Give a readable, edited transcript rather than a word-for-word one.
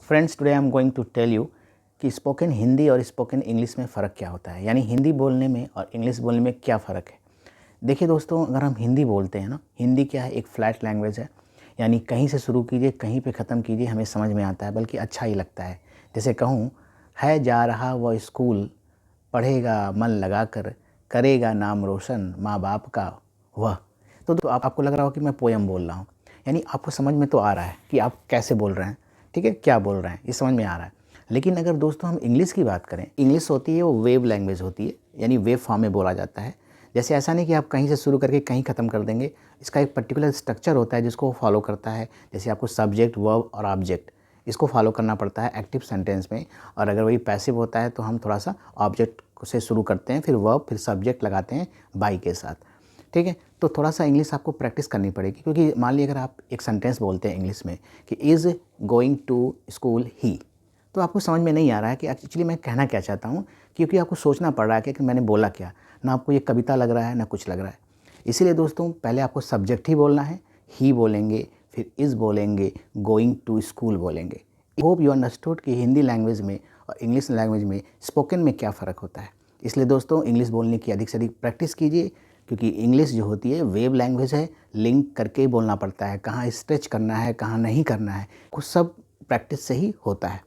Friends, today I am going to tell you कि spoken Hindi और spoken English में फ़र्क क्या होता है, यानी हिंदी बोलने में और इंग्लिश बोलने में क्या फ़र्क है। देखिए दोस्तों, अगर हम हिंदी बोलते हैं ना, हिंदी क्या है, एक फ्लैट लैंग्वेज है, यानी कहीं से शुरू कीजिए कहीं पे ख़त्म कीजिए हमें समझ में आता है, बल्कि अच्छा ही लगता है। जैसे कहूँ, है जा रहा वह स्कूल, पढ़ेगा मन लगा कर, करेगा नाम रोशन माँ बाप का वह। तो आपको लग रहा हो कि मैं पोयम बोल रहा हूँ, यानी आपको समझ में तो आ रहा है कि आप कैसे बोल रहे हैं, ठीक है, क्या बोल रहे हैं, ये समझ में आ रहा है। लेकिन अगर दोस्तों हम इंग्लिश की बात करें, इंग्लिश होती है वो वेव लैंग्वेज होती है, यानी वेव फॉर्म में बोला जाता है। जैसे ऐसा नहीं कि आप कहीं से शुरू करके कहीं ख़त्म कर देंगे, इसका एक पर्टिकुलर स्ट्रक्चर होता है जिसको वो फॉलो करता है। जैसे आपको सब्जेक्ट, वर्ब और ऑब्जेक्ट, इसको फॉलो करना पड़ता है एक्टिव सेंटेंस में। और अगर वही पैसिव होता है तो हम थोड़ा सा ऑब्जेक्ट से शुरू करते हैं, फिर वर्ब, फिर सब्जेक्ट लगाते हैं बाई के साथ, ठीक है। तो थोड़ा सा इंग्लिश आपको प्रैक्टिस करनी पड़ेगी, क्योंकि मान लीजिए अगर आप एक सेंटेंस बोलते हैं इंग्लिश में कि इज़ गोइंग टू स्कूल ही, तो आपको समझ में नहीं आ रहा है कि एक्चुअली मैं कहना क्या चाहता हूँ, क्योंकि आपको सोचना पड़ रहा है कि मैंने बोला क्या। ना आपको ये कविता लग रहा है ना कुछ लग रहा है। इसीलिए दोस्तों, पहले आपको सब्जेक्ट ही बोलना है, ही बोलेंगे, फिर इज़ बोलेंगे, गोइंग टू स्कूल बोलेंगे। होप यू अंडरस्टूड कि हिंदी लैंग्वेज में और इंग्लिश लैंग्वेज में स्पोकन में क्या फ़र्क होता है। इसलिए दोस्तों, इंग्लिश बोलने की अधिक से अधिक प्रैक्टिस कीजिए, क्योंकि इंग्लिश जो होती है वेव लैंग्वेज है, लिंक करके ही बोलना पड़ता है, कहाँ स्ट्रेच करना है कहाँ नहीं करना है, कुछ सब प्रैक्टिस से ही होता है।